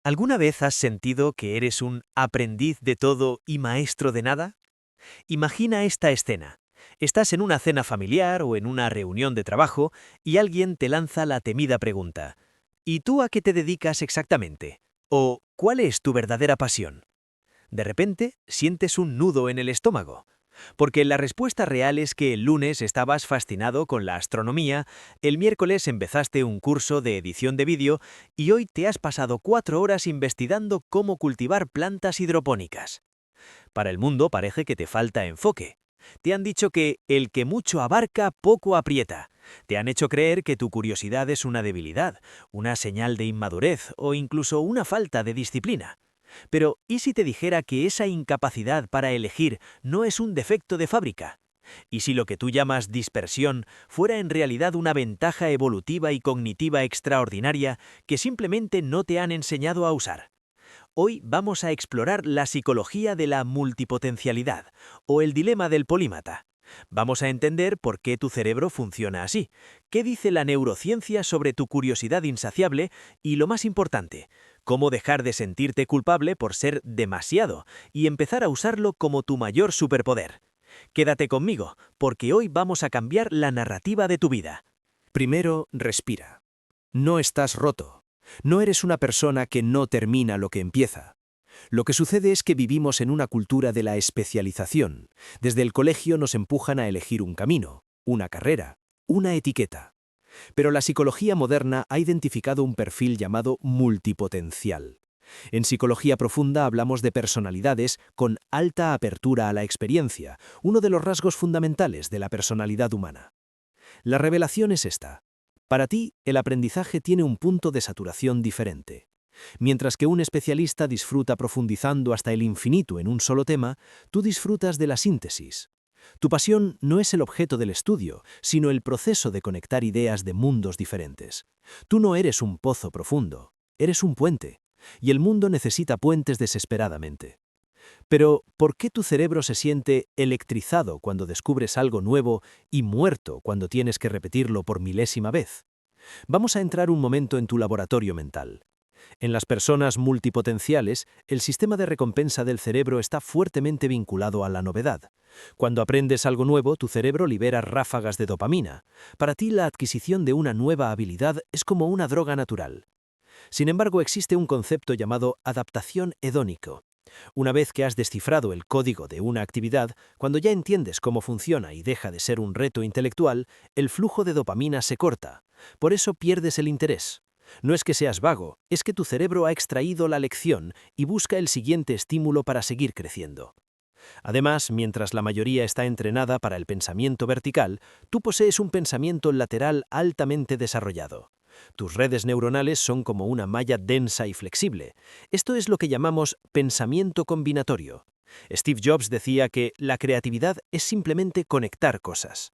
¿Alguna vez has sentido que eres un aprendiz de todo y maestro de nada? Imagina esta escena. Estás en una cena familiar o en una reunión de trabajo y alguien te lanza la temida pregunta: ¿y tú a qué te dedicas exactamente? ¿O cuál es tu verdadera pasión? De repente, sientes un nudo en el estómago. Porque la respuesta real es que el lunes estabas fascinado con la astronomía, el miércoles empezaste un curso de edición de vídeo y hoy te has pasado 4 horas investigando cómo cultivar plantas hidropónicas. Para el mundo parece que te falta enfoque. Te han dicho que el que mucho abarca, poco aprieta. Te han hecho creer que tu curiosidad es una debilidad, una señal de inmadurez o incluso una falta de disciplina. Pero, ¿y si te dijera que esa incapacidad para elegir no es un defecto de fábrica? ¿Y si lo que tú llamas dispersión fuera en realidad una ventaja evolutiva y cognitiva extraordinaria que simplemente no te han enseñado a usar? Hoy vamos a explorar la psicología de la multipotencialidad, o el dilema del polímata. Vamos a entender por qué tu cerebro funciona así, qué dice la neurociencia sobre tu curiosidad insaciable y, lo más importante, cómo dejar de sentirte culpable por ser demasiado y empezar a usarlo como tu mayor superpoder. Quédate conmigo, porque hoy vamos a cambiar la narrativa de tu vida. Primero, respira. No estás roto. No eres una persona que no termina lo que empieza. Lo que sucede es que vivimos en una cultura de la especialización. Desde el colegio nos empujan a elegir un camino, una carrera, una etiqueta. Pero la psicología moderna ha identificado un perfil llamado multipotencial. En psicología profunda hablamos de personalidades con alta apertura a la experiencia, uno de los rasgos fundamentales de la personalidad humana. La revelación es esta. Para ti, el aprendizaje tiene un punto de saturación diferente. Mientras que un especialista disfruta profundizando hasta el infinito en un solo tema, tú disfrutas de la síntesis. Tu pasión no es el objeto del estudio, sino el proceso de conectar ideas de mundos diferentes. Tú no eres un pozo profundo, eres un puente, y el mundo necesita puentes desesperadamente. Pero, ¿por qué tu cerebro se siente electrizado cuando descubres algo nuevo y muerto cuando tienes que repetirlo por milésima vez? Vamos a entrar un momento en tu laboratorio mental. En las personas multipotenciales, el sistema de recompensa del cerebro está fuertemente vinculado a la novedad. Cuando aprendes algo nuevo, tu cerebro libera ráfagas de dopamina. Para ti, la adquisición de una nueva habilidad es como una droga natural. Sin embargo, existe un concepto llamado adaptación hedónico. Una vez que has descifrado el código de una actividad, cuando ya entiendes cómo funciona y deja de ser un reto intelectual, el flujo de dopamina se corta. Por eso pierdes el interés. No es que seas vago, es que tu cerebro ha extraído la lección y busca el siguiente estímulo para seguir creciendo. Además, mientras la mayoría está entrenada para el pensamiento vertical, tú posees un pensamiento lateral altamente desarrollado. Tus redes neuronales son como una malla densa y flexible. Esto es lo que llamamos pensamiento combinatorio. Steve Jobs decía que la creatividad es simplemente conectar cosas.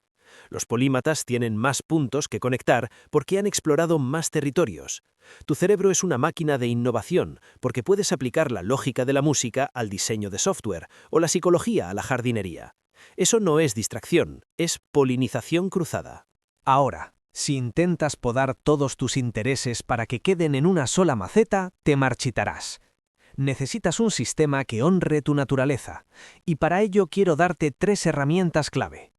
Los polímatas tienen más puntos que conectar porque han explorado más territorios. Tu cerebro es una máquina de innovación porque puedes aplicar la lógica de la música al diseño de software o la psicología a la jardinería. Eso no es distracción, es polinización cruzada. Ahora, si intentas podar todos tus intereses para que queden en una sola maceta, te marchitarás. Necesitas un sistema que honre tu naturaleza, y para ello quiero darte 3 herramientas clave.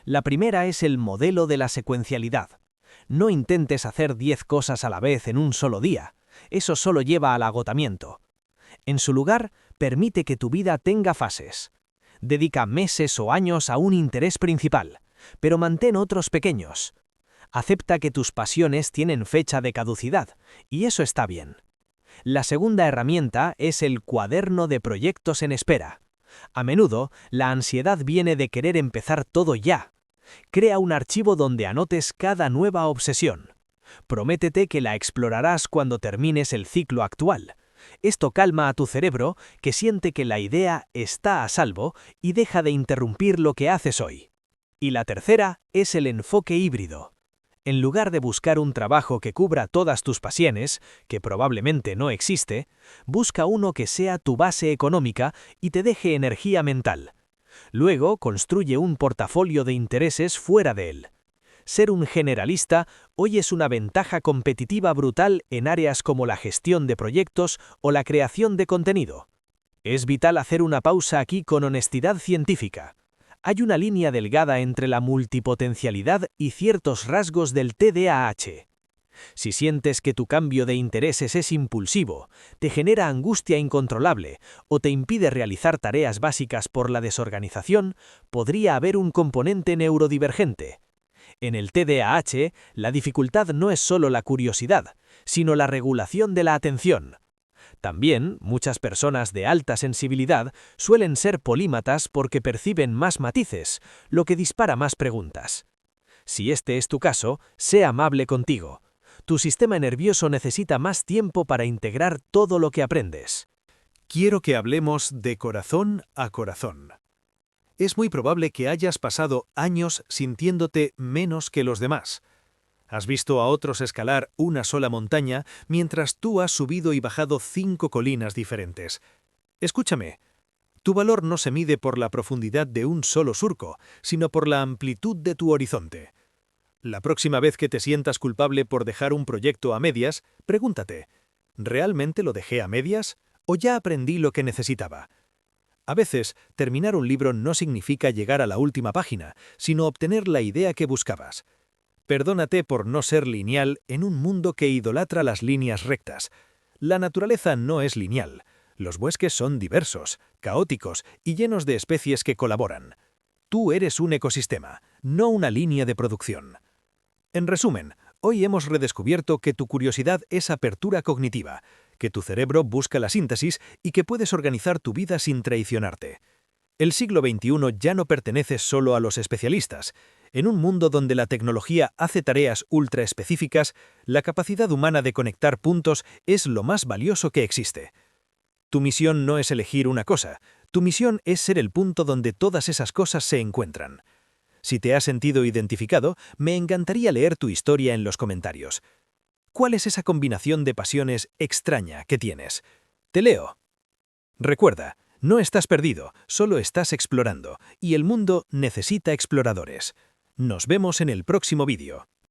La primera es el modelo de la secuencialidad. No intentes hacer 10 cosas a la vez en un solo día. Eso solo lleva al agotamiento. En su lugar, permite que tu vida tenga fases. Dedica meses o años a un interés principal, pero mantén otros pequeños. Acepta que tus pasiones tienen fecha de caducidad, y eso está bien. La segunda herramienta es el cuaderno de proyectos en espera. A menudo, la ansiedad viene de querer empezar todo ya. Crea un archivo donde anotes cada nueva obsesión. Prométete que la explorarás cuando termines el ciclo actual. Esto calma a tu cerebro, que siente que la idea está a salvo y deja de interrumpir lo que haces hoy. Y la tercera es el enfoque híbrido. En lugar de buscar un trabajo que cubra todas tus pasiones, que probablemente no existe, busca uno que sea tu base económica y te deje energía mental. Luego, construye un portafolio de intereses fuera de él. Ser un generalista hoy es una ventaja competitiva brutal en áreas como la gestión de proyectos o la creación de contenido. Es vital hacer una pausa aquí con honestidad científica. Hay una línea delgada entre la multipotencialidad y ciertos rasgos del TDAH. Si sientes que tu cambio de intereses es impulsivo, te genera angustia incontrolable o te impide realizar tareas básicas por la desorganización, podría haber un componente neurodivergente. En el TDAH, la dificultad no es solo la curiosidad, sino la regulación de la atención. También, muchas personas de alta sensibilidad suelen ser polímatas porque perciben más matices, lo que dispara más preguntas. Si este es tu caso, sé amable contigo. Tu sistema nervioso necesita más tiempo para integrar todo lo que aprendes. Quiero que hablemos de corazón a corazón. Es muy probable que hayas pasado años sintiéndote menos que los demás. Has visto a otros escalar una sola montaña mientras tú has subido y bajado 5 colinas diferentes. Escúchame, tu valor no se mide por la profundidad de un solo surco, sino por la amplitud de tu horizonte. La próxima vez que te sientas culpable por dejar un proyecto a medias, pregúntate, ¿realmente lo dejé a medias o ya aprendí lo que necesitaba? A veces, terminar un libro no significa llegar a la última página, sino obtener la idea que buscabas. Perdónate por no ser lineal en un mundo que idolatra las líneas rectas. La naturaleza no es lineal. Los bosques son diversos, caóticos y llenos de especies que colaboran. Tú eres un ecosistema, no una línea de producción. En resumen, hoy hemos redescubierto que tu curiosidad es apertura cognitiva, que tu cerebro busca la síntesis y que puedes organizar tu vida sin traicionarte. El siglo XXI ya no pertenece solo a los especialistas. En un mundo donde la tecnología hace tareas ultra específicas, la capacidad humana de conectar puntos es lo más valioso que existe. Tu misión no es elegir una cosa, tu misión es ser el punto donde todas esas cosas se encuentran. Si te has sentido identificado, me encantaría leer tu historia en los comentarios. ¿Cuál es esa combinación de pasiones extraña que tienes? Te leo. Recuerda, no estás perdido, solo estás explorando, y el mundo necesita exploradores. Nos vemos en el próximo vídeo.